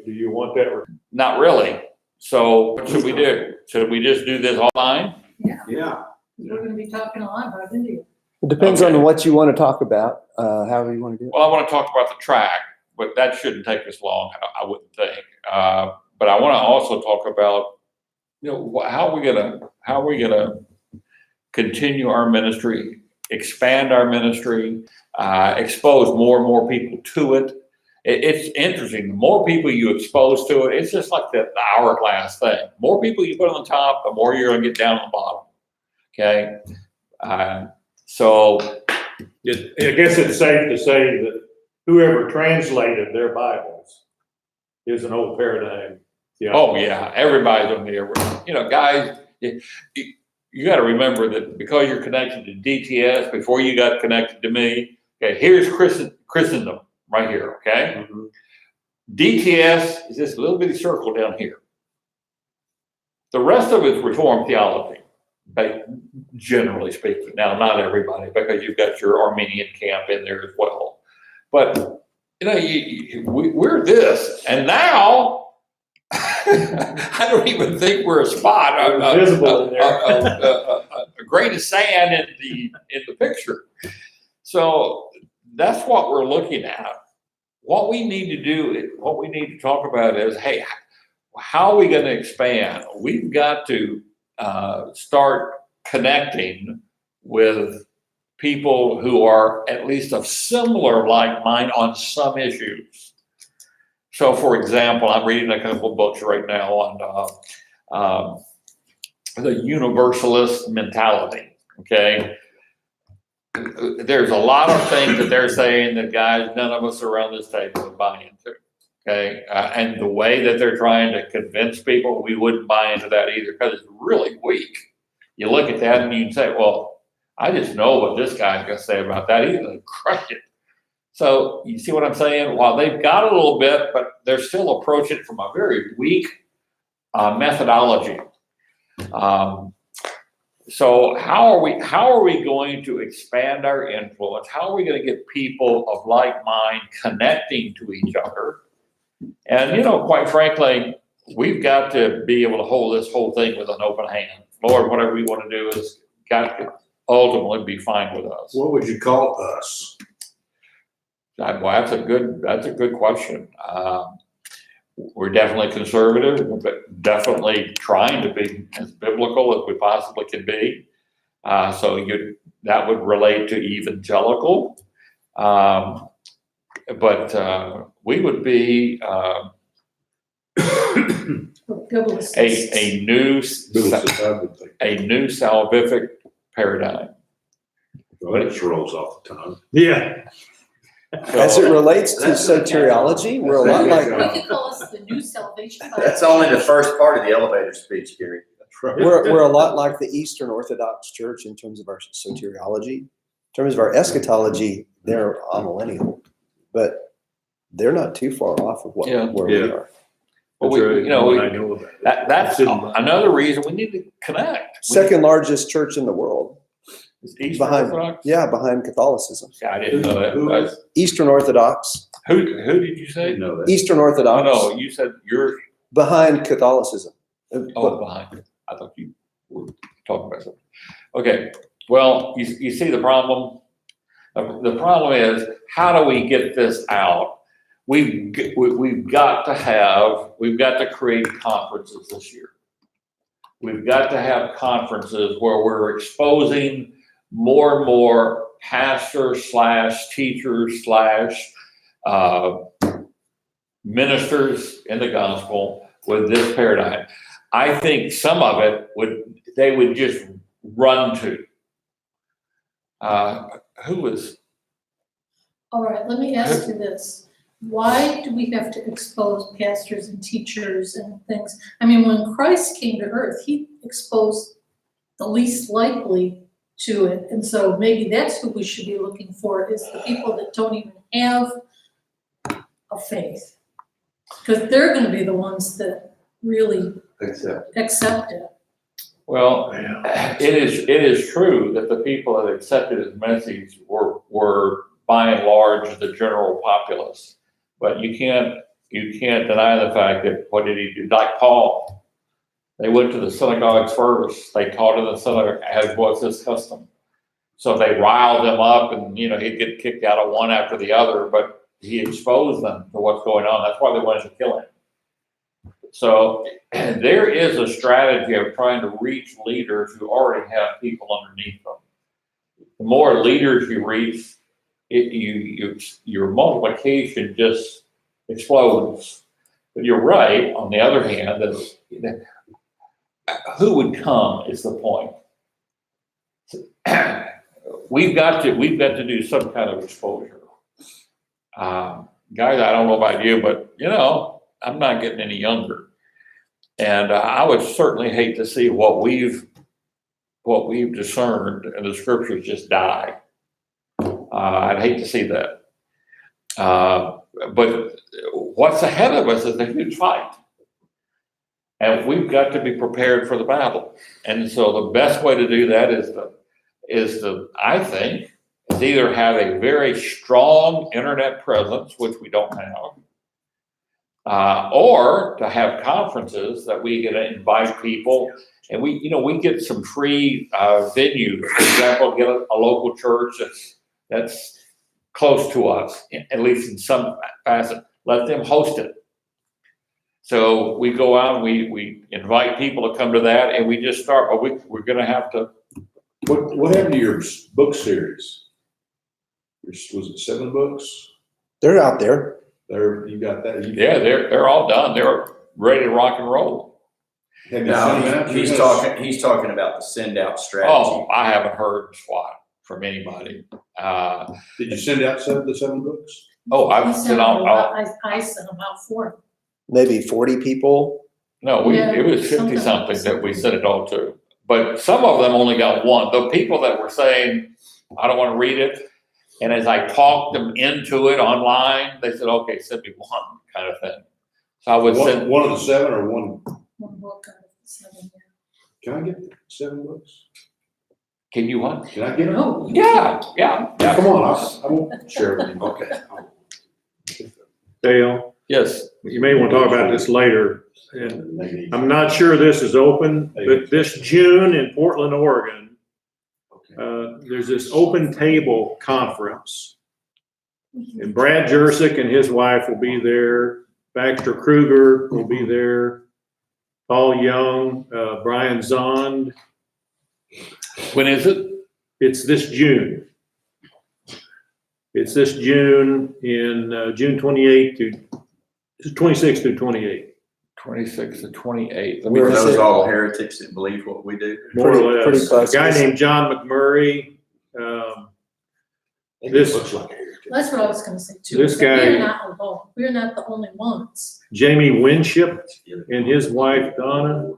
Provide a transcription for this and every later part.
Do you want that? Not really. So what should we do? Should we just do this online? Yeah. We're gonna be talking a lot about India. It depends Okay. on what you want to talk about, however you want to do it. Well, I want to talk about the track, but that shouldn't take us long, I wouldn't think. But I want to also talk about, how are we gonna continue our ministry, expand our ministry, expose more and more people to it. It's interesting. The more people you expose to it, it's just like the hourglass thing. The more people you put on the top, the more you're going to get down on the bottom. Okay. So I guess it's safe to say that whoever translated their Bibles is an old paradigm. Yeah. oh yeah, everybody's on the, guys, you got to remember that because you're connected to DTS before you got connected to me. Okay, here's Christendom right here. Okay, DTS is this little bitty circle down here. The rest of it's Reformed theology, generally speaking. Now, not everybody, because you've got your Armenian camp in there as well. But we're this, and now. I don't even think we're a spot, a grain of sand in the picture. So that's what we're looking at. What we need to do, what we need to talk about is, hey, how are we going to expand? We've got to start connecting with people who are at least of similar like mind on some issues. So, for example, I'm reading a couple of books right now on the universalist mentality, okay? There's a lot of things that they're saying that, guys, none of us around this table would buy into, okay? And the way that they're trying to convince people, we wouldn't buy into that either because it's really weak. You look at that and you can say, well, I just know what this guy's going to say about that. He's going to crush it. So you see what I'm saying? While they've got a little bit, but they're still approaching it from a very weak methodology. So how are we going to expand our influence? How are we going to get people of like mind connecting to each other? And quite frankly, we've got to be able to hold this whole thing with an open hand. Lord, whatever we want to do is got to ultimately be fine with us. What would you call us? Well, that's a good question. We're definitely conservative, but definitely trying to be as biblical as we possibly can be. So that would relate to evangelical, but we would be a new salvific paradigm. Well, it rolls off the tongue. Yeah. As it relates to soteriology, we're a lot like We could call us the new salvation. That's only the first part of the elevator speech, Gary. we're a lot like the Eastern Orthodox Church in terms of our soteriology. In terms of our eschatology, they're amillennial, but they're not too far off of where we are. Well, that's another reason we need to connect. Second largest church in the world. Eastern Orthodox? Yeah, behind Catholicism. I didn't know that. Eastern Orthodox. Who did you say? know that. Eastern Orthodox. No, you said you're behind Catholicism. behind it. I thought you were talking about something. Okay. Well, you see the problem. The problem is, how do we get this out? We've got to create conferences this year. We've got to have conferences where we're exposing more and more pastors / teachers / ministers in the gospel with this paradigm. I think some of it they would just run to. Who was? All right, let me ask you this. Why do we have to expose pastors and teachers and things? I mean, when Christ came to earth, he exposed the least likely to it. And so maybe that's who we should be looking for, is the people that don't even have a faith. Because they're going to be the ones that really accept it. Well, it is true that the people that accepted his message were by and large the general populace. But you can't you can't deny the fact that what did he do? Like Paul, they went to the synagogues first. They taught in the synagogue as was his custom. So they riled him up, and he'd get kicked out of one after the other. But he exposed them to what's going on. That's why they wanted to kill him. So there is a strategy of trying to reach leaders who already have people underneath them. The more leaders you reach, your multiplication just explodes. But you're right. On the other hand, who would come is the point. We've got to do some kind of exposure. Guys, I don't know about you, but I'm not getting any younger, and I would certainly hate to see what we've discerned in the scriptures just die. I'd hate to see that. But what's ahead of us is a huge fight. And we've got to be prepared for the battle. And so the best way to do that is to, I think, is either have a very strong internet presence, which we don't have, or to have conferences that we can invite people. And we get some free venues. For example, get a local church that's close to us, at least in some facet. Let them host it. So we go out and we invite people to come to that, and we just start. But we're going to have to. What happened to your book series? Was it 7 books? They're out there. You got that? Yeah, they're all done. They're ready to rock and roll. Have you sent them out? He's talking about the send out strategy. Oh, I haven't heard squat from anybody. Did you send out the 7 books? Oh, I I've sent sent them out. I sent them out for. Maybe 40 people. No, Yeah, it was 50 something that we sent it all to. But some of them only got one. The people that were saying, I don't want to read it. And as I talked them into it online, they said, okay, send me one, kind of thing. So I would send. One of the 7 or one? One book out of the 7. Can I get 7 books? Can you what? Can I get them? No. Yeah. Come on, I won't share with you. Okay. Dale, Yes. you may want to talk about this later. And I'm not sure this is open, but this June in Portland, Oregon, there's this open table conference. And Brad Jersick and his wife will be there. Baxter Kruger will be there. Paul Young, Brian Zond. When is it? It's this June. It's this June in June 28th to 26th through 28th. 26 to 28. Are Where is those it? all heretics that believe what we do? More or Pretty less. close. A guy named John McMurray. This looks like it. That's what I was gonna say too. This is that guy- We're not alone. We're not the only ones. Jamie Winship and his wife Donna.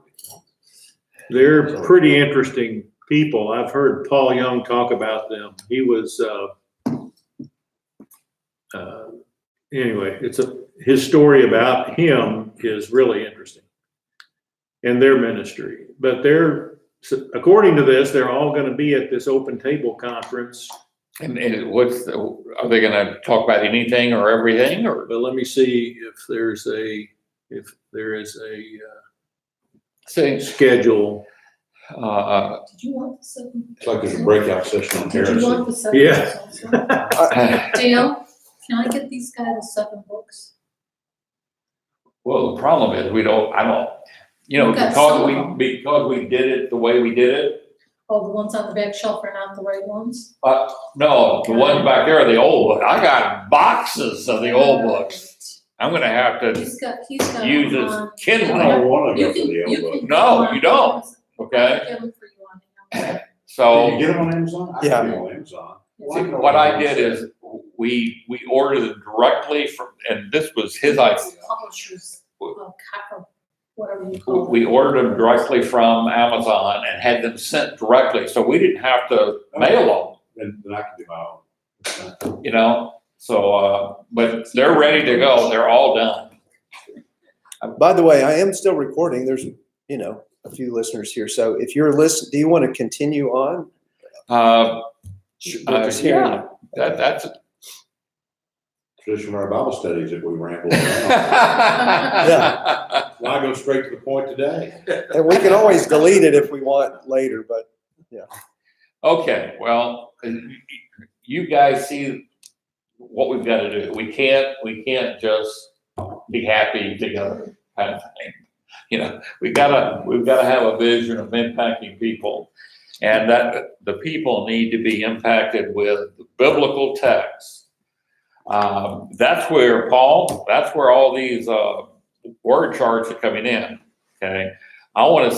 They're pretty interesting people. I've heard Paul Young talk about them. He was, anyway, his story about him is really interesting and their ministry. But according to this, they're all going to be at this open table conference. And are they going to talk about anything or everything, or? But let me see if there is a Say, schedule. Did you want the 7? It's like there's a breakout session on Did you heresy. want the 7? Yeah. also? Dale, can I get these guys 7 books? well, the problem is we don't, We've got some of them. because we did it the way we did it. Oh, the ones on the back shelf are not the right ones? No, the ones back there are the old book. I got boxes of the old books. I'm going to have to He's got use them this on. I Kindle. don't want to You go for can, the you old book. can. No, you don't. Okay, Get them for you on Amazon. so. Can you get them on Amazon? I Yeah. can get them on Amazon. See, what I did is we ordered it directly from, and this was his idea. Publishers, whatever you call it. We ordered them directly from Amazon and had them sent directly, so we didn't have to mail Then I can do my own. them, so, but they're ready to go. They're all done. By the way, I am still recording. There's, a few listeners here. So if you're listening, do you want to continue on? We're just hearing- Yeah, that's, tradition of our Bible studies if we ramble around. Yeah. Why go straight to the point today? And we can always delete it if we want later, but Okay, well, you guys see what we've got to do. We can't just be happy together kind of thing. You know, we've got to have a vision of impacting people, and that the people need to be impacted with the biblical texts. That's where all these word charts are coming in. Okay, I want to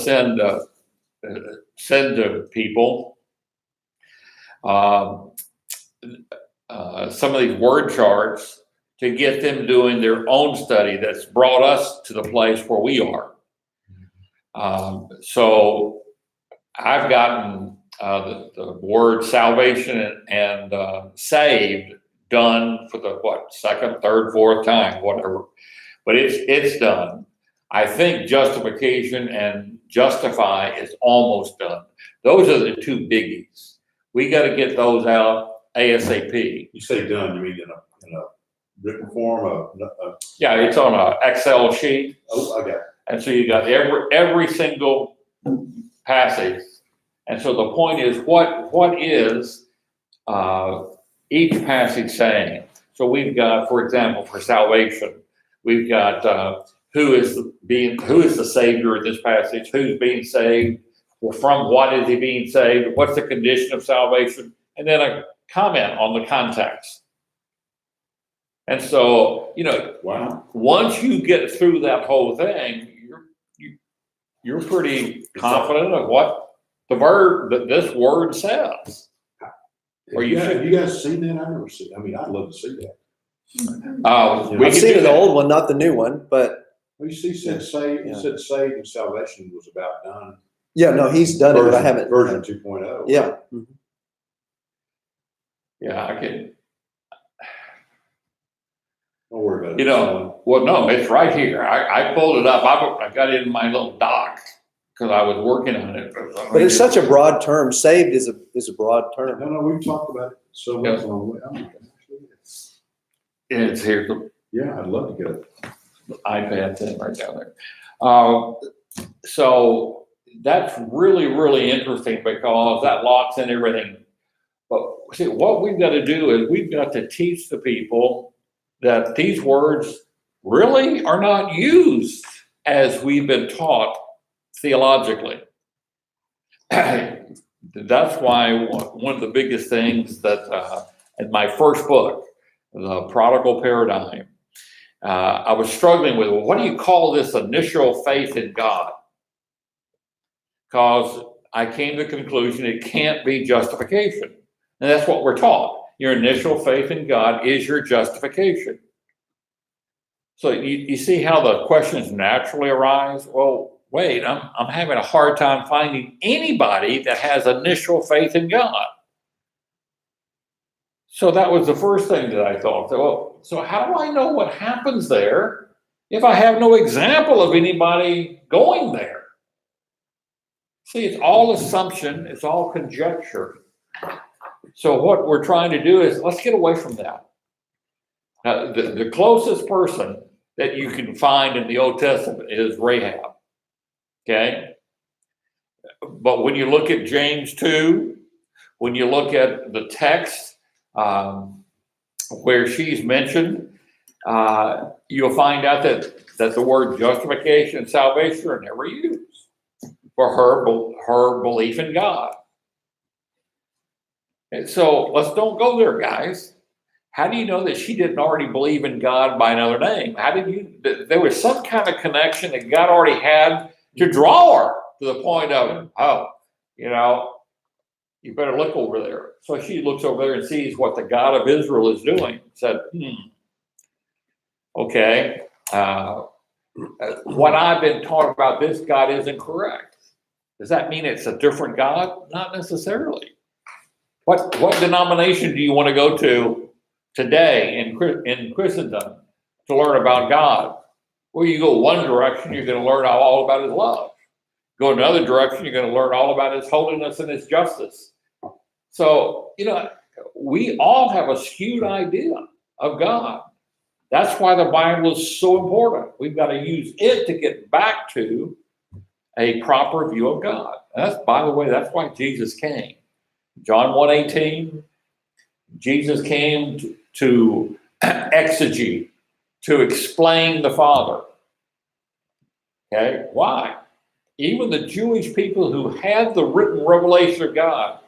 send to people some of these word charts to get them doing their own study that's brought us to the place where we are. So I've gotten the word salvation and saved done for the second, third, fourth time, whatever. But it's done. I think justification and justify is almost done. Those are the two biggies. We got to get those out ASAP. You say done, you mean in a written form Yeah, it's on an Excel sheet. oh, I got it. And so you got every single passage. And so the point is, what is each passage saying? So we've got, for example, for salvation, we've got who is the Savior in this passage? Who's being saved? Well, from what is he being saved? What's the condition of salvation? And then a comment on the context. And so, you know, Wow. once you get through that whole thing, you're pretty confident of what this word says. Or you should. Have you guys seen that? I've never seen. I mean, I'd love to see that. We I've can seen do the that. old one, not the new one, but Well, you see, said saved, Yeah. it said saved and salvation was about done. yeah, no, he's done it, but I haven't. Version 2.0. Yeah. Yeah, I can. Don't worry about it. You know, well, no, it's right here. I pulled it up. I got it in my little doc because I was working on it. But it's such a broad term. Saved is a broad term. No, we've talked about it so much Yeah. on the way. Oh my gosh. It's here, the Yeah, I'd love to get it. iPad thing right down there. So that's really, really interesting because that locks in everything. But see, what we've got to do is we've got to teach the people that these words really are not used as we've been taught theologically. That's why one of the biggest things that in my first book, The Prodigal Paradigm, I was struggling with, well, what do you call this initial faith in God? Because I came to the conclusion it can't be justification. And that's what we're taught. Your initial faith in God is your justification. So you see how the questions naturally arise? Well, wait, I'm having a hard time finding anybody that has initial faith in God. So that was the first thing that I thought. So how do I know what happens there if I have no example of anybody going there? See, it's all assumption, it's all conjecture. So what we're trying to do is let's get away from that. Now, the closest person that you can find in the Old Testament is Rahab. Okay? But when you look at James 2, when you look at the text where she's mentioned, you'll find out that the word justification and salvation are never used for her belief in God. And so let's don't go there, guys. How do you know that she didn't already believe in God by another name? How did you? There was some kind of connection that God already had to draw her to the point of, oh, you know, you better look over there. So she looks over there and sees what the God of Israel is doing. Said, okay, what I've been taught about this God isn't correct. Does that mean it's a different God? Not necessarily. What denomination do you want to go to today in Christendom to learn about God? Well, you go one direction, you're going to learn all about his love. Go another direction, you're going to learn all about his holiness and his justice. So, you know, we all have a skewed idea of God. That's why the Bible is so important. We've got to use it to get back to a proper view of God. That's, by the way, that's why Jesus came. John 1:18, Jesus came to exegete, to explain the Father. Okay, why? Even the Jewish people who had the written revelation of God,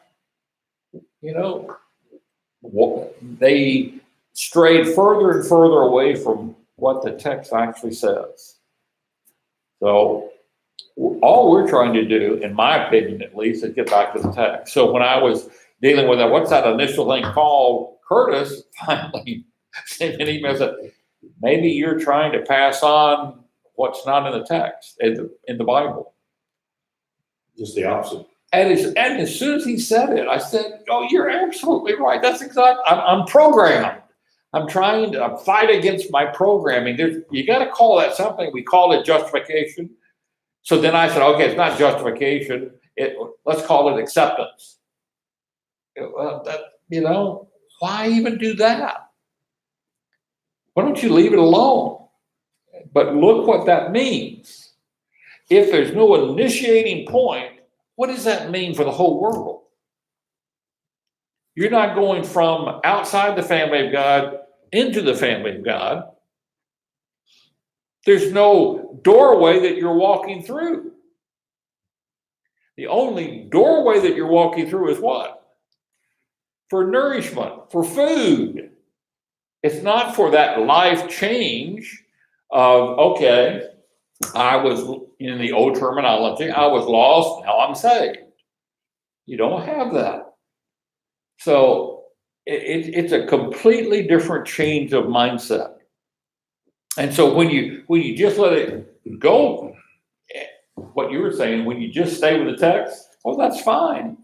you know, they strayed further and further away from what the text actually says. So all we're trying to do, in my opinion at least, is get back to the text. So when I was dealing with that, what's that initial thing called, Curtis finally sent an email and said, maybe you're trying to pass on what's not in the text, in the Bible. Just the opposite. And as soon as he said it, I said, oh, you're absolutely right. That's exactly, I'm programmed. I'm trying to fight against my programming. You got to call that something. We call it justification. So then I said, okay, it's not justification. Let's call it acceptance. Well, why even do that? Why don't you leave it alone? But look what that means. If there's no initiating point, what does that mean for the whole world? You're not going from outside the family of God into the family of God. There's no doorway that you're walking through. The only doorway that you're walking through is what? For nourishment, for food. It's not for that life change of, okay, I was, in the old terminology, I was lost, now I'm saved. You don't have that. So it's a completely different change of mindset. And so when you just let it go, what you were saying, when you just stay with the text, well, that's fine.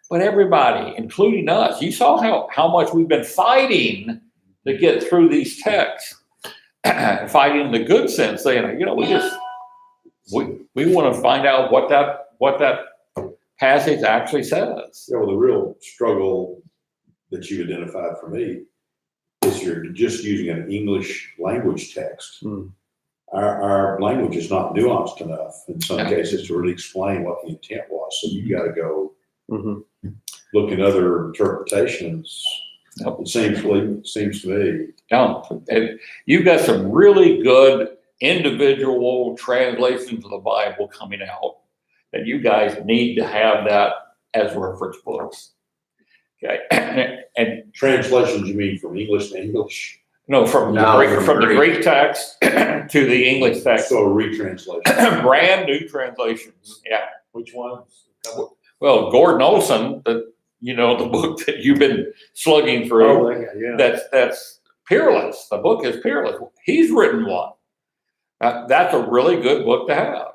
But everybody, including us, you saw how much we've been fighting to get through these texts. Fighting in the good sense, saying, we want to find out what that passage actually says. The real struggle that you identified for me is you're just using an English language text. Our language is not nuanced enough in some cases to really explain what the intent was. So you got to go look at other interpretations. It seems to me. Yeah, and you've got some really good individual translations of the Bible coming out that you guys need to have that as reference books. Okay, and Translations, you mean from English to English? No, from the Greek text to the English text. So a retranslation. Brand new translations. Yeah. Which ones? Well, Gordon Olson, the book that you've been slugging through. Oh, yeah. That's Peerless. The book is Peerless. He's written one. That's a really good book to have.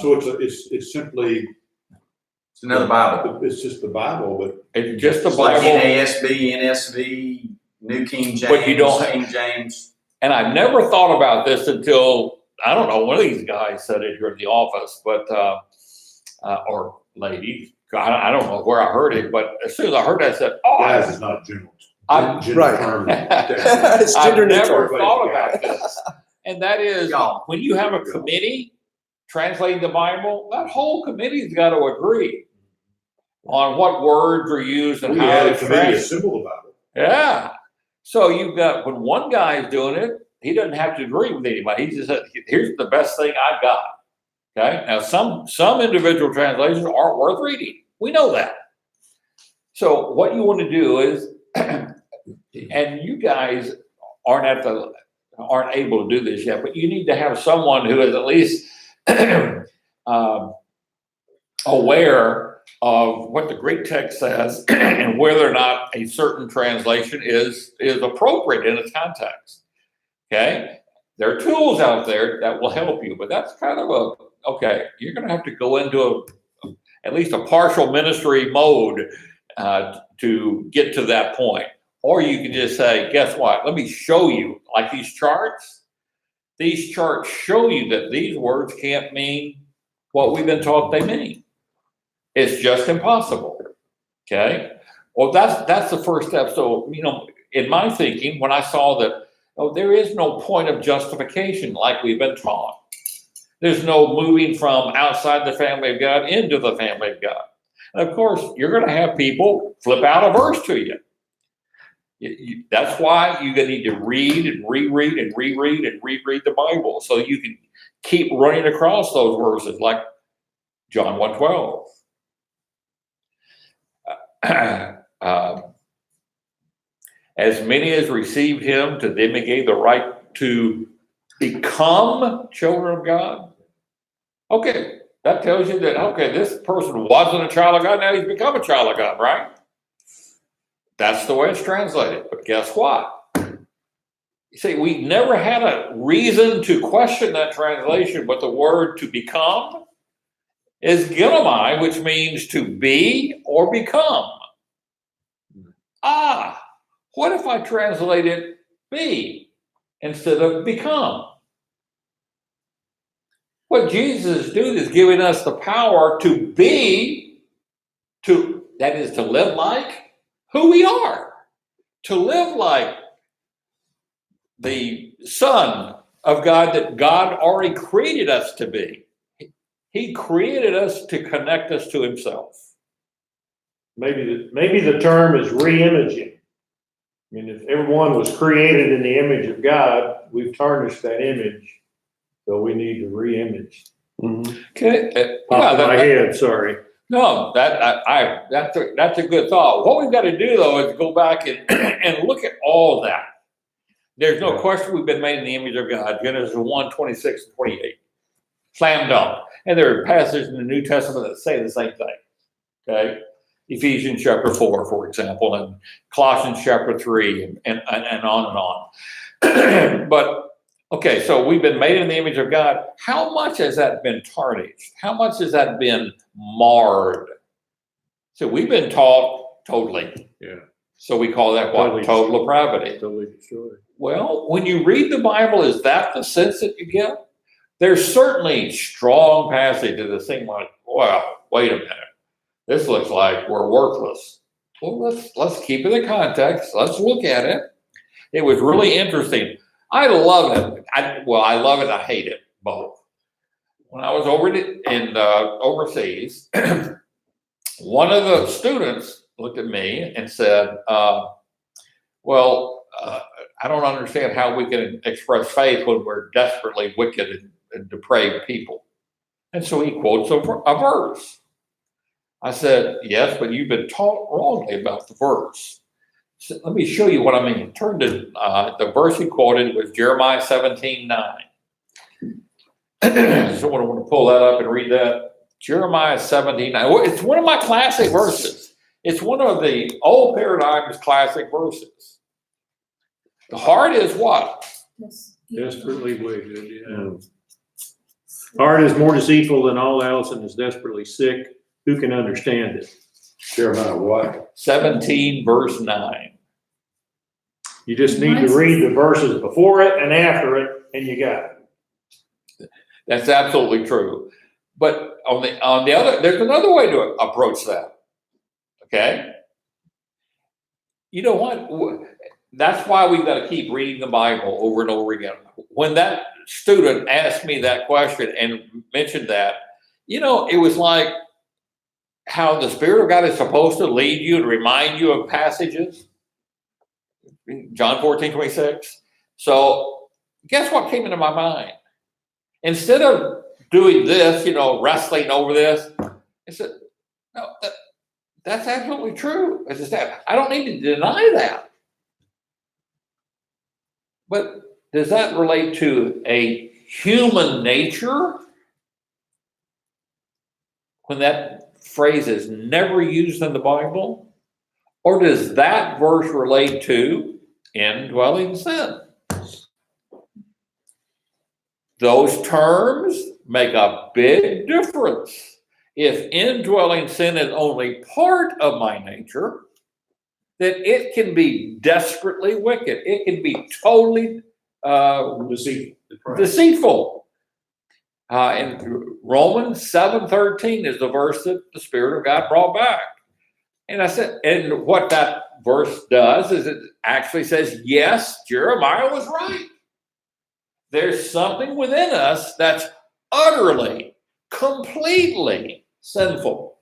So it's simply. It's another Bible. It's just the Bible, but. It's just the It's like Bible. NASB, NSV, New King James, But you don't have- King James. And I never thought about this until, I don't know, one of these guys said it here in the office, but, or lady, I don't know where I heard it, but as soon as I heard it, I said, oh, Guys, it's not general. I- General Right. term. It's I've gender never neutral. thought about this. And that is, Yeah. when you have a committee translating the Bible, that whole committee's got to agree on what words are used and We how had a it's committee translated. assembled about it. Yeah. So you've got, when one guy's doing it, he doesn't have to agree with anybody. He just said, here's the best thing I've got. Okay. Now, some individual translations aren't worth reading. We know that. So what you want to do is, and you guys aren't able to do this yet, but you need to have someone who is at least aware of what the Greek text says and whether or not a certain translation is appropriate in its context. Okay? There are tools out there that will help you, but that's kind of you're going to have to go into at least a partial ministry mode to get to that point. Or you can just say, guess what? Let me show you, like these charts. These charts show you that these words can't mean what we've been taught they mean. It's just impossible. Okay? Well, that's the first step. So, in my thinking, when I saw that Oh, there is no point of justification like we've been taught. There's no moving from outside the family of God into the family of God. And of course, you're going to have people flip out a verse to you. That's why you need to read and reread and reread and reread the Bible so you can keep running across those verses like John 1:12. As many as received him, to them he gave the right to become children of God. Okay, that tells you that, okay, this person wasn't a child of God, now he's become a child of God, right? That's the way it's translated. But guess what? You see, we never had a reason to question that translation, but the word to become is ginomai, which means to be or become. What if I translated be instead of become? What Jesus is doing is giving us the power to be, that is to live like who we are, to live like the Son of God that God already created us to be. He created us to connect us to himself. Maybe the term is re-imaging. I mean, if everyone was created in the image of God, we've tarnished that image, so we need to re-image. Okay, Popped in my head, sorry. No, that's a good thought. What we've got to do though is go back and look at all that. There's no question we've been made in the image of God. Genesis 1:26 and 28. Slam dunk. And there are passages in the New Testament that say the same thing. Okay? Ephesians chapter 4, for example, and Colossians chapter 3, and on and on. But, okay, so we've been made in the image of God. How much has that been tarnished? How much has that been marred? So we've been taught totally. Yeah. So we call that what? Totally Total depravity. Totally destroyed. Well, when you read the Bible, is that the sense that you get? There's certainly strong passages that seem like, wow, wait a minute. This looks like we're worthless. Well, let's keep it in context. Let's look at it. It was really interesting. I love it. I love it. I hate it both. When I was overseas, one of the students looked at me and said, I don't understand how we can express faith when we're desperately wicked and depraved people. And so he quotes a verse. I said, yes, but you've been taught wrongly about the verse. So let me show you what I mean. Turn to the verse he quoted was Jeremiah 17:9. Someone want to pull that up and read that? Jeremiah 17:9. It's one of my classic verses. It's one of the old paradigm's classic verses. The heart is what? Desperately wicked, yeah. Heart is more deceitful than all else and is desperately sick. Who can understand it? Jeremiah what? 17 verse 9. You just need to read the verses before it and after it, and you got it. That's absolutely true. But on the other, there's another way to approach that. Okay? You know what? That's why we've got to keep reading the Bible over and over again. When that student asked me that question and mentioned that, it was like how the Spirit of God is supposed to lead you and remind you of passages. John 14:26. So guess what came into my mind? Instead of doing this, wrestling over this, I said, no, that's absolutely true. I just said, I don't need to deny that. But does that relate to a human nature? When that phrase is never used in the Bible? Or does that verse relate to indwelling sin? Those terms make a big difference. If indwelling sin is only part of my nature, then it can be desperately wicked. It can be totally deceitful. In Romans 7:13 is the verse that the Spirit of God brought back. And I said, and what that verse does is it actually says, yes, Jeremiah was right. There's something within us that's utterly, completely sinful.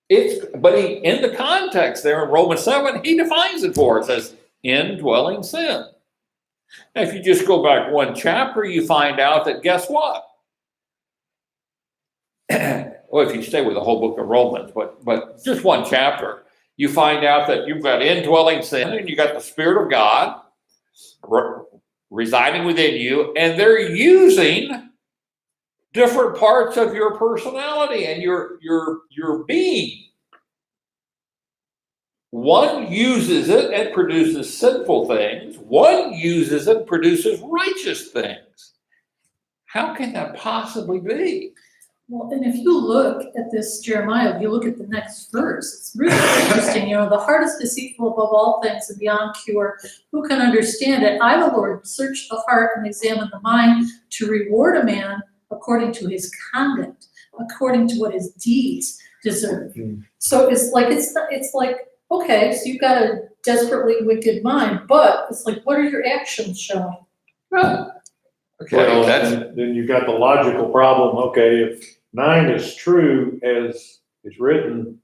But in the context there in Romans 7, he defines it for us as indwelling sin. Now, if you just go back one chapter, you find out that guess what? Well, if you stay with the whole book of Romans, but just one chapter, you find out that you've got indwelling sin and you got the Spirit of God residing within you, and they're using different parts of your personality and your being. One uses it and produces sinful things. One uses it and produces righteous things. How can that possibly be? Well, and if you look at this Jeremiah, if you look at the next verse, it's really interesting. The heart is deceitful above all things and beyond cure. Who can understand it? I, the Lord, search the heart and examine the mind to reward a man according to his conduct, according to what his deeds deserve. So it's like, okay, so you've got a desperately wicked mind, but it's like, what are your actions showing? Okay, Well, then you've got the logical problem. Okay, if 9 is true as it's written,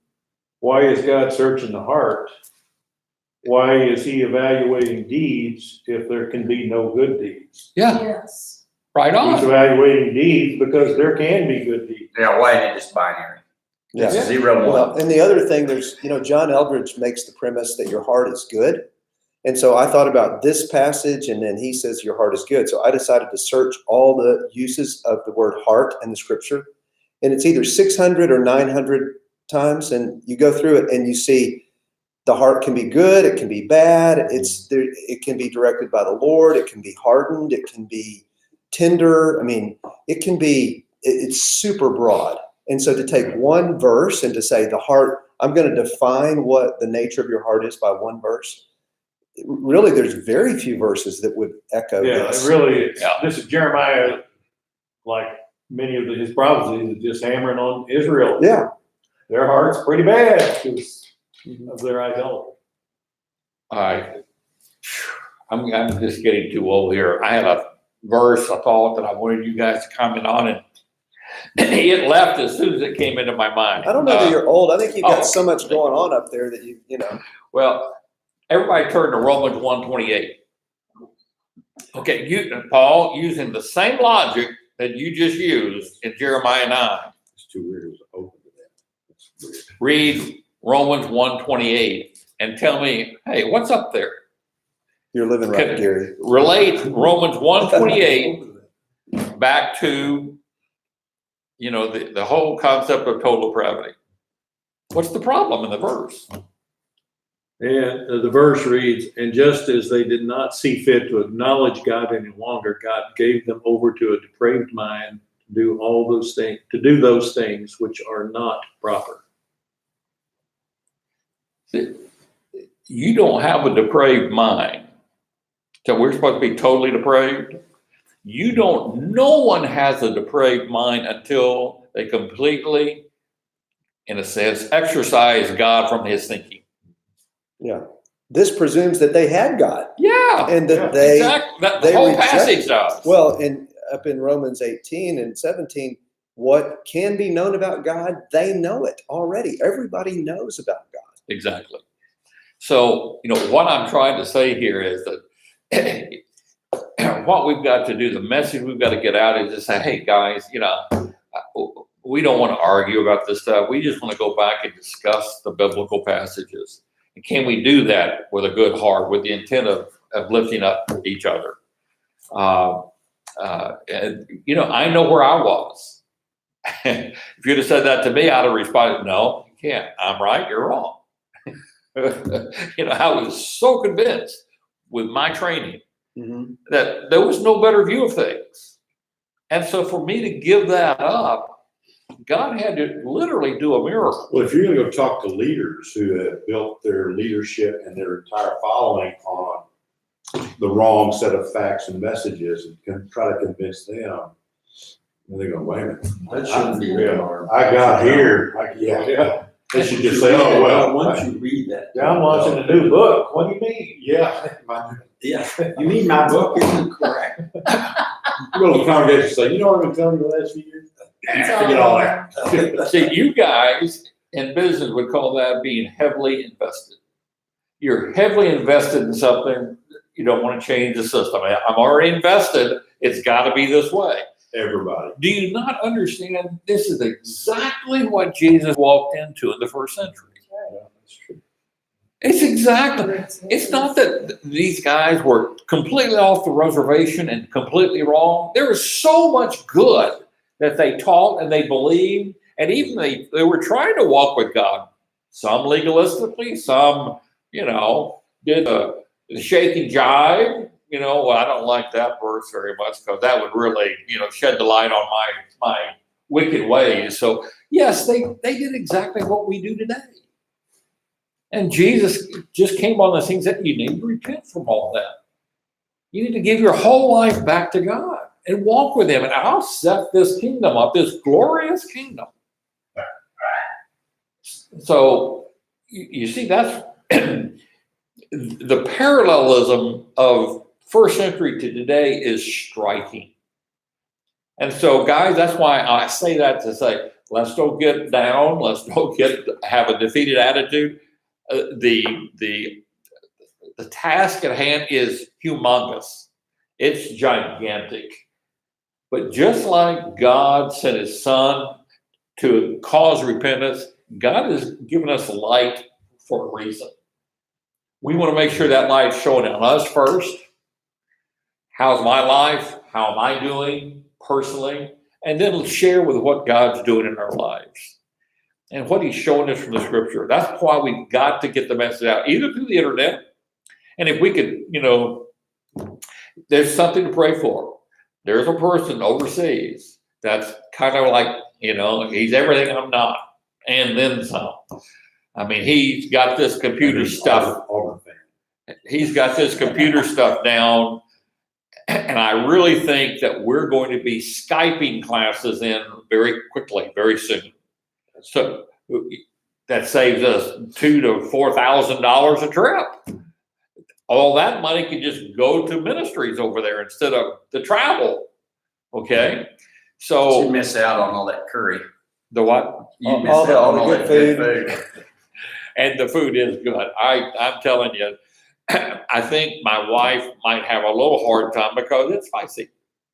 why is God searching the heart? Why is he evaluating deeds if there can be no good deeds? yeah, Yes. right He's on. evaluating deeds because there can be good deeds. Yeah, why isn't it just binary? Yeah. It's 0, 1. Well, and the other thing, John Eldridge makes the premise that your heart is good. And so I thought about this passage, and then he says your heart is good. So I decided to search all the uses of the word heart in the scripture. And it's either 600 or 900 times. And you go through it and you see the heart can be good. It can be bad. It can be directed by the Lord. It can be hardened. It can be tender. I mean, it's super broad. And so to take one verse and to say the heart, I'm going to define what the nature of your heart is by one verse. Really, there's very few verses that would echo this. This is Jeremiah, like many of his prophecies, is just hammering on Israel. Yeah. Their heart's pretty bad because of their idolatry. I'm just getting too old here. I had a verse I thought that I wanted you guys to comment on, and it left as soon as it came into my mind. I don't know that you're old. I think you've got so much going on up there that you know. Well, everybody turn to Romans 1:28. Okay, Paul, using the same logic that you just used in Jeremiah 9. It's too weird. It was open to that. It's weird. Read Romans 1:28 and tell me, hey, what's up there? You're living right, Gary. Relate Romans 1:28 back to, the whole concept of total depravity. What's the problem in the verse? And the verse reads, and just as they did not see fit to acknowledge God any longer, God gave them over to a depraved mind to do those things which are not proper. You don't have a depraved mind. So we're supposed to be totally depraved. No one has a depraved mind until they completely, in a sense, exorcise God from his thinking. Yeah. This presumes that they had God. Yeah. And that the whole passage does. Well, and up in Romans 18 and 17, what can be known about God, they know it already. Everybody knows about God. Exactly. So, what I'm trying to say here is that what we've got to do, the message we've got to get out is to say, hey, guys, we don't want to argue about this stuff. We just want to go back and discuss the biblical passages. And can we do that with a good heart, with the intent of lifting up each other? And, I know where I was. If you'd have said that to me, I'd have responded, no, you can't. I'm right, you're wrong. I was so convinced with my training that there was no better view of things. And so for me to give that up, God had to literally do a miracle. Well, if you're going to go talk to leaders who have built their leadership and their entire following on the wrong set of facts and messages and can try to convince them, and they're going, wait a minute, That shouldn't be real hard. I got here. Yeah. They should just say, oh, well. Once you read that. Yeah, I'm launching a new book. What do you mean? Yeah. Yeah, you mean my book isn't correct? You go to the congregation and say, you know what I've been telling you the last few years? Forget all that. See, you guys in business would call that being heavily invested. You're heavily invested in something, you don't want to change the system. I'm already invested, it's got to be this way. Everybody. Do you not understand? This is exactly what Jesus walked into in the first century. Yeah, that's true. It's exactly, it's not that these guys were completely off the reservation and completely wrong. There was so much good that they taught and they believed, and even they were trying to walk with God. Some legalistically, some, did the shaking jive. Well, I don't like that verse very much because that would really, shed the light on my wicked ways. So yes, they did exactly what we do today. And Jesus just came on the things that you need to repent from all that. You need to give your whole life back to God and walk with Him. And I'll set this kingdom up, this glorious kingdom. So you see, that's the parallelism of first century to today is striking. And so, guys, that's why I say that to say, let's don't get down. Let's don't have a defeated attitude. The task at hand is humongous. It's gigantic. But just like God sent His Son to cause repentance, God has given us light for a reason. We want to make sure that light's showing on us first. How's my life? How am I doing personally? And then let's share with what God's doing in our lives and what He's showing us from the Scripture. That's why we've got to get the message out, either through the internet. And if we could, there's something to pray for. There's a person overseas that's kind of like, he's everything I'm not, and then some. I mean, he's got this computer stuff. He's got this computer stuff down. And I really think that we're going to be Skyping classes in very quickly, very soon. So that saves us $2,000 to $4,000 a trip. All that money can just go to ministries over there instead of the travel. Okay, so You miss out on all that curry. The what? You miss All out the on all that good good food. And the food is good. I'm telling you, I think my wife might have a little hard time because it's spicy.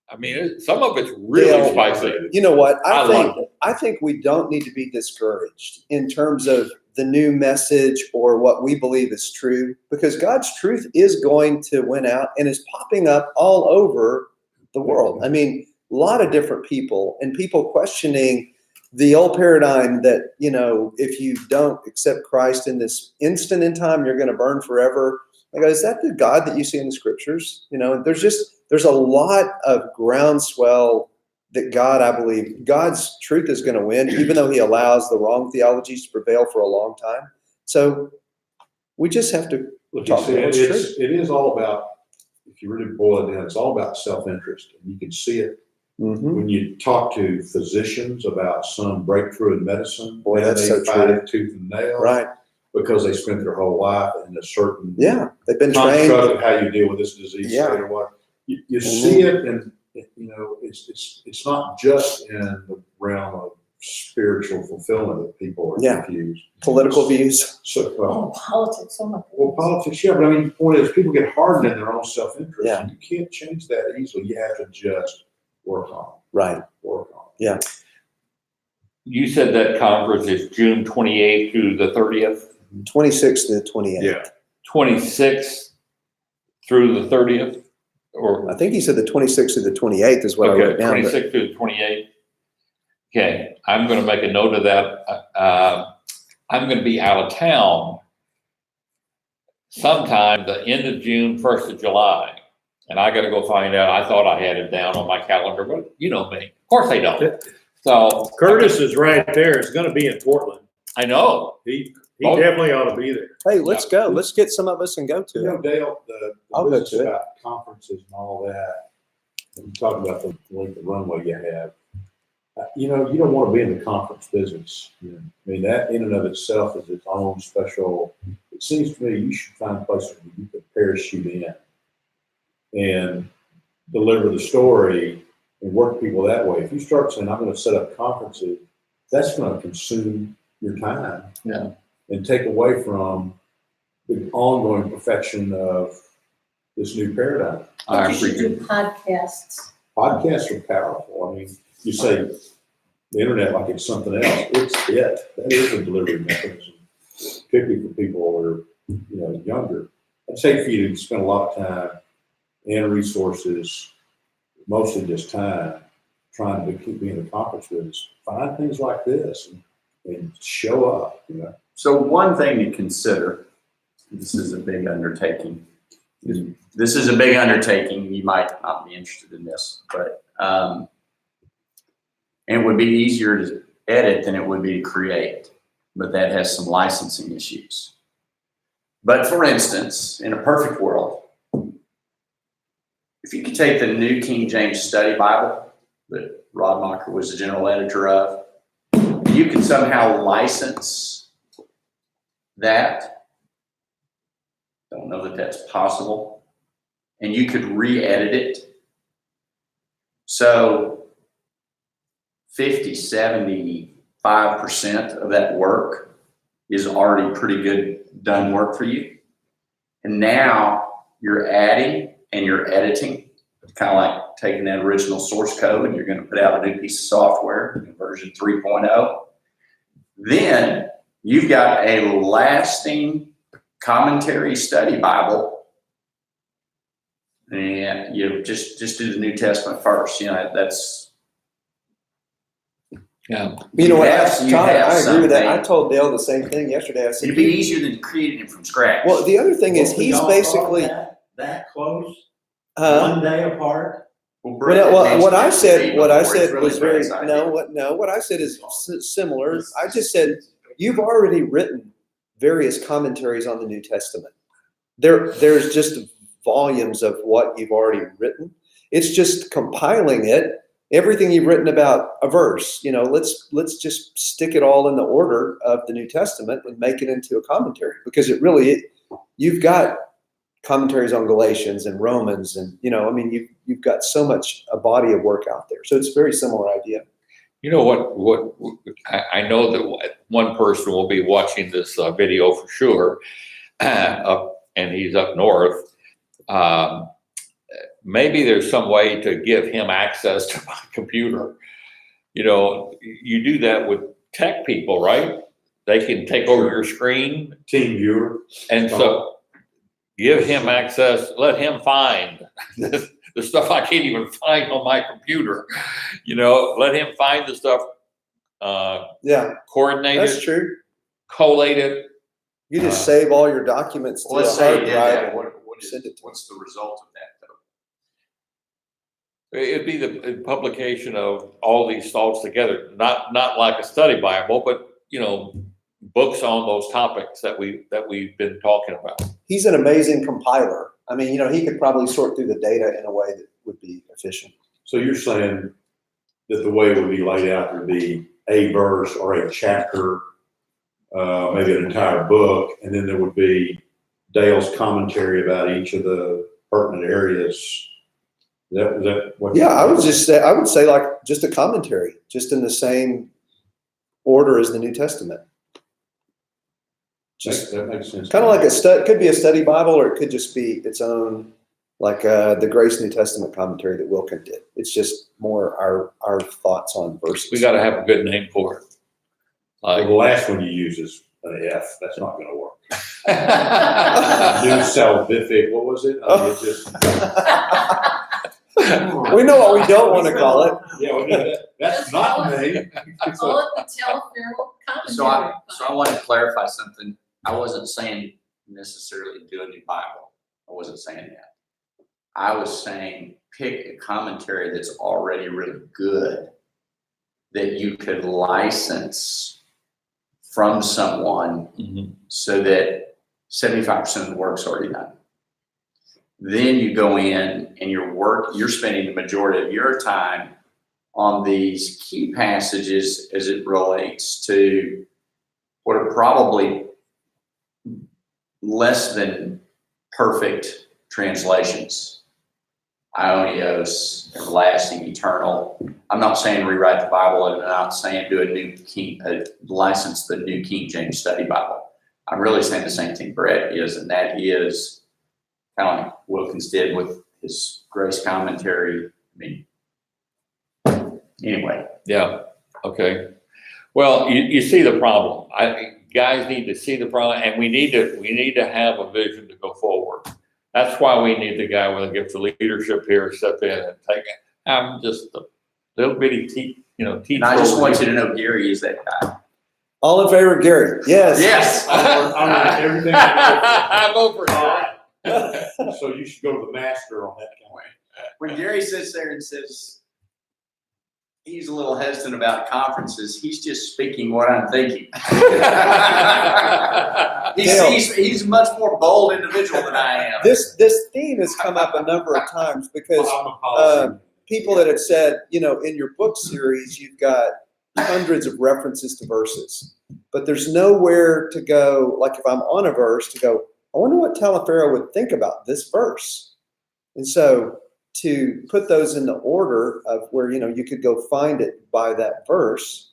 I mean, some of it's really Dale, spicy. You know what? like it. I think we don't need to be discouraged in terms of the new message or what we believe is true, because God's truth is going to win out and is popping up all over the world. I mean, a lot of different people and people questioning the old paradigm that, if you don't accept Christ in this instant in time, you're going to burn forever. I go, is that the God that you see in the Scriptures? There's a lot of groundswell that God, I believe, God's truth is going to win, even though He allows the wrong theologies to prevail for a long time. So we just have to talk about what's true. It is all about, if you really boil it down, it's all about self-interest. And you can see it when you talk to physicians about some breakthrough in medicine. Boy, that's they so fight true. it tooth and nail. Right. Because they spent their whole life in a certain They've been construct trained. of how you deal with this disease Yeah. state or what. You see it, and it's not just in the realm of spiritual fulfillment that people are confused. Political views. So, Politics, oh my goodness. well, politics, yeah, but I mean, the point is, people get hardened in their own self-interest. Yeah. And you can't change that easily. You have to just work on it. Right. Work on it. Yeah. You said that conference is June 28th through the 30th, 26th to the 28th. Yeah. 26th through the 30th, or I think he said the 26th to the 28th is what I wrote down. 26th through the 28th. Okay, I'm going to make a note of that. I'm going to be out of town sometime the end of June, 1st of July. And I got to go find out. I thought I had it down on my calendar, but you know me. Of course I don't. So Curtis is right there. It's going to be in Portland. I know. He definitely ought to be there. Hey, let's go. Let's get some of us and go to You know, it. Dale, the I'll go business to it. about conferences and all that, and you talk about the runway you have. You know, you don't want to be in the conference business. I mean, that in and of itself is its own special. It seems to me you should find places where you can parachute in and deliver the story and work people that way. If you start saying, I'm going to set up conferences, that's going to consume your time. Yeah. And take away from the ongoing perfection of this new paradigm. But you should do podcasts. Podcasts are powerful. I mean, you say the internet like it's something else. It's it. That is a delivery mechanism, particularly for people who are, younger. I'd say for you to spend a lot of time and resources, mostly just time, trying to keep me in the conference business. Find things like this and show up, So one thing to consider, this is a big undertaking. This is a big undertaking. You might not be interested in this, but and it would be easier to edit than it would be to create, but that has some licensing issues. But for instance, in a perfect world, if you could take the New King James Study Bible that Rodmacher was the general editor of, you could somehow license that. Don't know that that's possible. And you could re-edit it. So 50, 75% of that work is already pretty good done work for you. And now you're adding and you're editing. It's kind of like taking that original source code and you're going to put out a new piece of software in version 3.0. Then you've got a lasting commentary study Bible. And you just do the New Testament first. That's. Yeah. You know what, You Todd, have I agree with that. I something. told Dale the same thing yesterday. I said, It'd be easier than creating it from scratch. well, the other thing is Well, we he's all basically, thought that close, huh? 1 day apart. Well, what I said Before, it's was really very, Brad's idea. what I said is similar. I just said, you've already written various commentaries on the New Testament. There's just volumes of what you've already written. It's just compiling it, everything you've written about a verse, let's just stick it all in the order of the New Testament and make it into a commentary, because you've got commentaries on Galatians and Romans and, you've got so much, a body of work out there. So it's a very similar idea. You know what I know that one person will be watching this video for sure, and he's up north. Maybe there's some way to give him access to my computer. You do that with tech people, right? They can take over your screen. Team viewer. And so give him access, let him find the stuff I can't even find on my computer. Let him find the stuff, Yeah, coordinate that's it, true. collate it. You just save all your documents to Let's a say hard you did drive that. and What's the result of that, though? It'd be the publication of all these thoughts together, not like a study Bible, but books on those topics that we've been talking about. He's an amazing compiler. I mean, he could probably sort through the data in a way that would be efficient. So you're saying that the way it would be laid out would be a verse or a chapter, maybe an entire book, and then there would be Dale's commentary about each of the pertinent areas. Is that what? Yeah, I would say like just a commentary, just in the same order as the New Testament. Just That makes sense. kind of like it could be a study Bible, or it could just be its own, like the Grace New Testament commentary that Wilkin did. It's just more our thoughts on verses. We got to have a good name for it. The last one you use is an F. That's not going to work. New salvific. What was it? It's just, We know what we don't want to call it. yeah, we know that. That's not me. Call it the Telepherical Commentary. So I want to clarify something. I wasn't saying necessarily do a new Bible. I wasn't saying that. I was saying pick a commentary that's already really good that you could license from someone so that 75% of the work's already done. Then you go in and you're spending the majority of your time on these key passages as it relates to what are probably less than perfect translations. Ionios, everlasting, eternal. I'm not saying rewrite the Bible, and I'm not saying do license the New King James Study Bible. I'm really saying the same thing Brett is, and that is kind of like Wilkins did with his grace commentary. I mean, anyway. Yeah, okay. Well, you see the problem. Guys need to see the problem, and we need to have a vision to go forward. That's why we need the guy with a gift of leadership here step in and take it. I'm just a little bitty teacher. And I just want you to know Gary is that guy. All in favor of Gary? Yes. Yes. I'm everything. I'm over it. So you should go to the master on that point. When Gary sits there and says he's a little hesitant about conferences, he's just speaking what I'm thinking. He's a much more bold individual than I am. This theme has come up a number of times because I'm a policy. people that have said, in your book series, you've got hundreds of references to verses, but there's nowhere to go. Like if I'm on a verse, to go, I wonder what Talaferro would think about this verse. And so to put those in the order of where, you could go find it by that verse.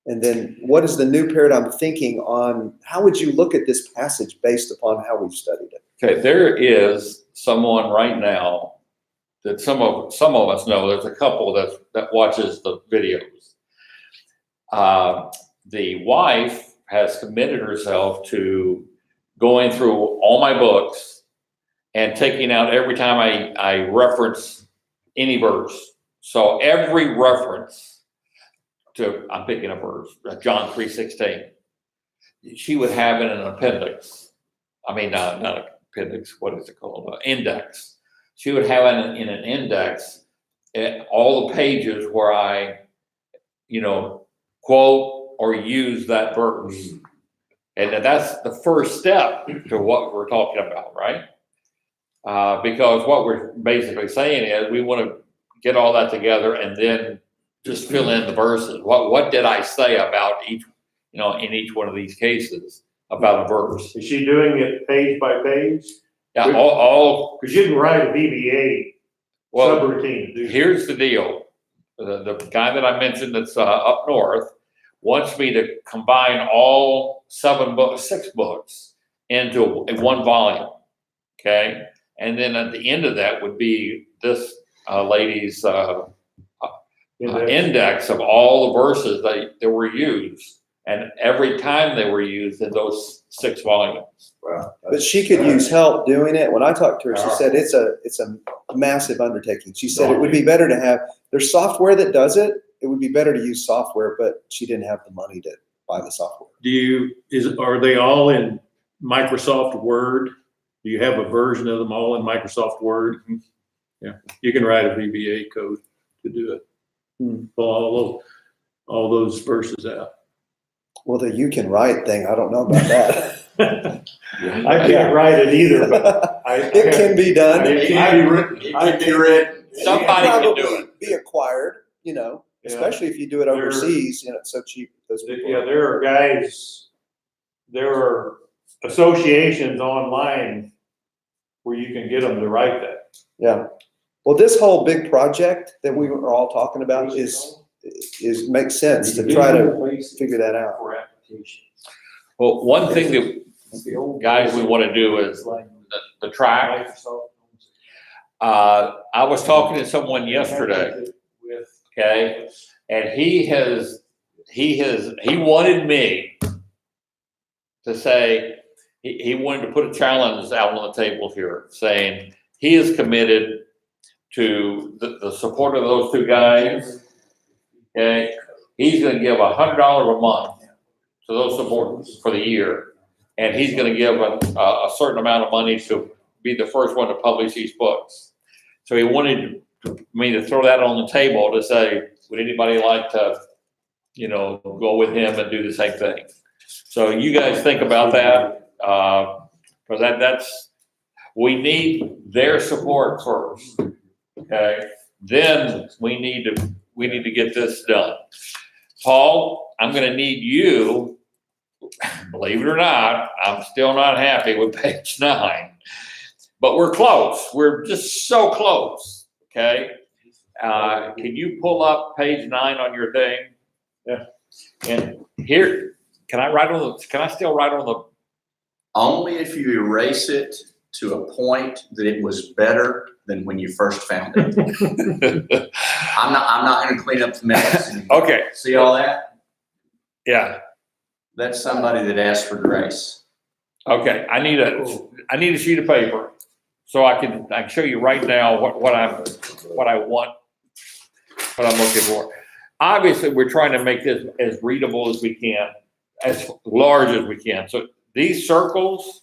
And then what is the new paradigm thinking on how would you look at this passage based upon how we've studied it? Okay, there is someone right now that some of us know. There's a couple that watches the videos. The wife has committed herself to going through all my books and taking out every time I reference any verse. So every reference to, I'm picking a verse, John 3:16, she would have in an appendix. I mean, not appendix, what is it called? Index. She would have in an index all the pages where I, quote or use that verse. And that's the first step to what we're talking about, right? Because what we're basically saying is we want to get all that together and then just fill in the verses. What did I say about each, in each one of these cases about a verse? Is she doing it page by page? Yeah, all. Because you can write a VBA subroutine. Here's the deal. The guy that I mentioned that's up north wants me to combine all 6 books into one volume. Okay. And then at the end of that would be this lady's index of all the verses that were used, and every time they were used in those 6 volumes. Wow. But she could use help doing it. When I talked to her, she said it's a massive undertaking. She said it would be better to have, there's software that does it. It would be better to use software, but she didn't have the money to buy the software. Are they all in Microsoft Word? Do you have a version of them all in Microsoft Word? Yeah, you can write a VBA code to do it. Pull all those verses out. Well, the you can write thing, I don't know about that. I can't write it either, but it can be done. It can be written. It can be written. Somebody can do it. Be acquired, especially if you do it overseas, it's so cheap. Those people. Yeah, there are associations online where you can get them to write that. Yeah. Well, this whole big project that we were all talking about is makes sense to try to figure that out. Well, one thing that guys we want to do is the tract. I was talking to someone yesterday, okay, and he wanted me to say, he wanted to put a challenge out on the table here, saying he is committed to the support of those 2 guys. Okay, he's going to give $100 a month to those supporters for the year, and he's going to give a certain amount of money to be the first one to publish these books. So he wanted me to throw that on the table to say, would anybody like to, go with him and do the same thing? So you guys think about that, because we need their support first. Okay, then we need to we need to get this done. Paul, I'm gonna need you, believe it or not, I'm still not happy with page 9, but we're close. We're just so close, okay? Can you pull up page 9 on your thing? Yeah. And here, can I still write on the, Only if you erase it to a point that it was better than when you first found it. I'm not gonna clean up the mess anymore. okay, See all that? yeah, That's somebody that asked for grace. okay. I need a sheet of paper so I can show you right now what I want, what I'm looking for. Obviously, we're trying to make this as readable as we can, as large as we can. So these circles,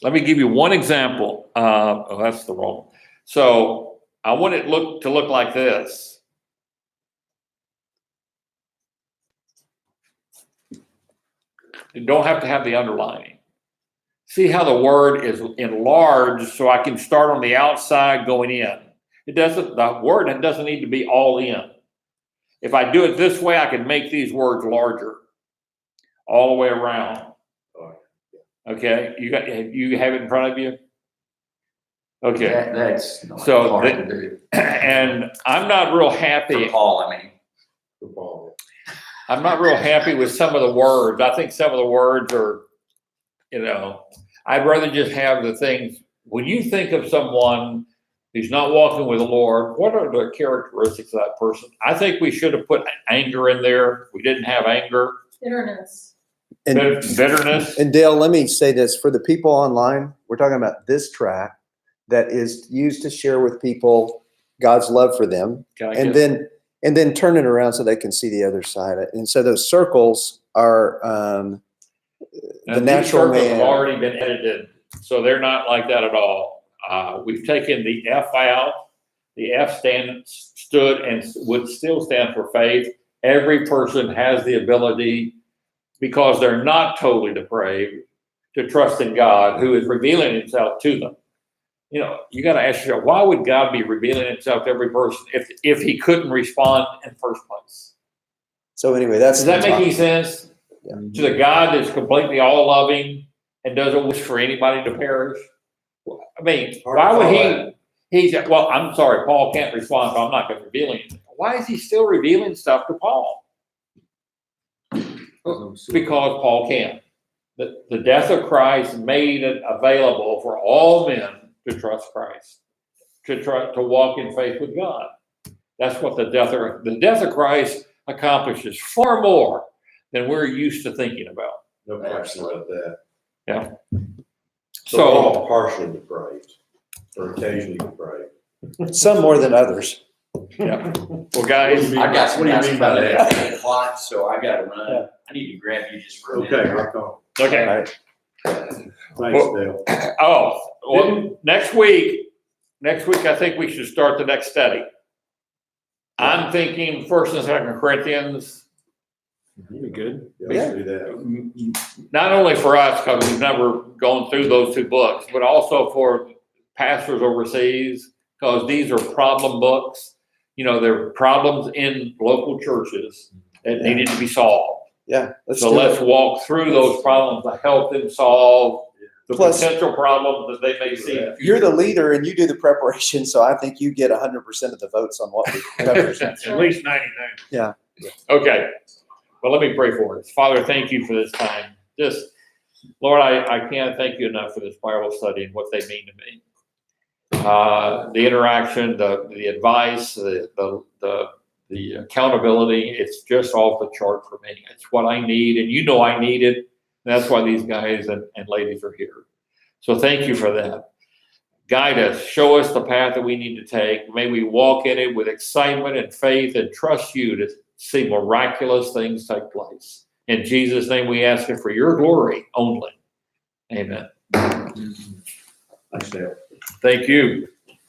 let me give you one example. Oh, that's the wrong. So I want it to look like this. You don't have to have the underlining. See how the word is enlarged so I can start on the outside going in. The word doesn't need to be all in. If I do it this way, I can make these words larger all the way around. Okay, you have it in front of you? Okay, That's not So hard to do. and I'm not real happy. For Paul, I mean. I'm not real happy with some of the words. I think some of the words are, I'd rather just have the things. When you think of someone who's not walking with the Lord, what are the characteristics of that person? I think we should have put anger in there. We didn't have anger. Bitterness. And, Bitterness. and Dale, let me say this for the people online. We're talking about this tract that is used to share with people God's love for them, and then turn it around so they can see the other side. And so those circles are the natural man. Have man. already been edited, so they're not like that at all. We've taken the F out. The F stood and would still stand for faith. Every person has the ability, because they're not totally depraved, to trust in God, who is revealing himself to them. You got to ask yourself, why would God be revealing himself to every person if he couldn't respond in the first place? So anyway, Does that make any sense? Yeah. To the God that's completely all loving and doesn't wish for anybody to perish? I mean, why would he said, well, I'm sorry, Paul can't respond, so I'm not going to reveal anything. Why is he still revealing stuff to Paul? Because Paul can. The death of Christ made it available for all men to trust Christ, to walk in faith with God. That's what the death of Christ accomplishes far more than we're used to thinking about. No question about that. Yeah. So we're all partially depraved, or occasionally depraved. Some more than others. Yeah. Well, guys, I got some What do you mean by that? 8 o'clock, so I gotta run. Yeah. I need to grab you just for a minute. Okay, rock on. okay. All right. Thanks, Dale. Oh, well, next week, I think we should start the next study. I'm thinking 1st and 2nd Corinthians. Be good. Yeah, let's do that. Not only for us, because we've never gone through those 2 books, but also for pastors overseas, because these are problem books. They're problems in local churches that needed to be solved. Yeah. Let's walk through those problems to help them solve the potential problems that they may see. in the You're future. the leader and you do the preparation, so I think you get 100% of the votes on what we cover. At least 99. Yeah. Okay. Well, let me pray for us. Father, thank you for this time. Lord, I can't thank you enough for this Bible study and what they mean to me. The interaction, the advice, the accountability, it's just off the chart for me. It's what I need, and I need it. That's why these guys and ladies are here. So thank you for that. Guide us, show us the path that we need to take. May we walk in it with excitement and faith and trust you to see miraculous things take place. In Jesus' name we ask it for your glory only. Amen. Thanks, Dale. Thank you.